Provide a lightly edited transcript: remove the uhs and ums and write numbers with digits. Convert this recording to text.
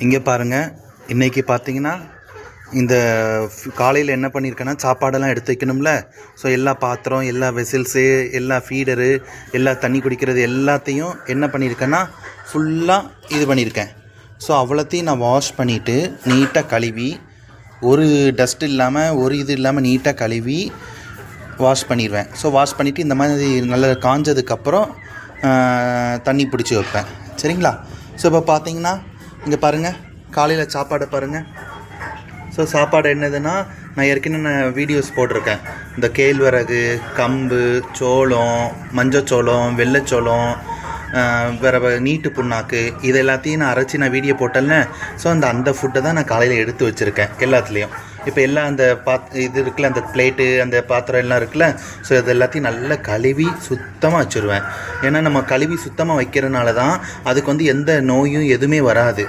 இங்கே பாருங்கள், இன்றைக்கி பார்த்தீங்கன்னா இந்த காலையில் என்ன பண்ணியிருக்கேன்னா, சாப்பாடெல்லாம் எடுத்து வைக்கணும்ல. ஸோ எல்லா பாத்திரம், எல்லா வெசில்ஸு, எல்லா ஃபீடரு, எல்லா தண்ணி குடிக்கிறது எல்லாத்தையும் என்ன பண்ணியிருக்கேன்னா ஃபுல்லாக இது பண்ணியிருக்கேன். ஸோ அவ்வளோத்தையும் நான் வாஷ் பண்ணிவிட்டு நீட்டாக கழுவி, ஒரு டஸ்ட் இல்லாமல், ஒரு இது இல்லாமல் நீட்டாக கழுவி வாஷ் பண்ணிடுவேன். ஸோ வாஷ் பண்ணிவிட்டு இந்த மாதிரி நல்லா காஞ்சதுக்கப்புறம் தண்ணி பிடிச்சி வைப்பேன். சரிங்களா? ஸோ இப்போ பார்த்தீங்கன்னா இங்கே பாருங்கள், காலையில் சாப்பாடை பாருங்கள். ஸோ சாப்பாடு என்னதுன்னா, நான் ஏற்கனவே வீடியோஸ் போட்டிருக்கேன். இந்த கேழ்வரகு, கம்பு, சோளம், மஞ்சச்சோளம், வெள்ளைச்சோளம், வேறு நீட்டு புண்ணாக்கு, இது எல்லாத்தையும் நான் அரைச்சி நான் வீடியோ போட்டேன்ல. ஸோ அந்த ஃபுட்டை தான் நான் காலையில் எடுத்து வச்சுருக்கேன் எல்லாத்துலேயும். இப்போ எல்லாம் அந்த இது இருக்குல்ல, அந்த பிளேட்டு, அந்த பாத்திரம் எல்லாம் இருக்குல்ல. ஸோ இது எல்லாத்தையும் நல்லா கழுவி சுத்தமாக வச்சுருவேன். ஏன்னா நம்ம கழுவி சுத்தமாக வைக்கிறனால தான் அதுக்கு எந்த நோயும் எதுவுமே வராது.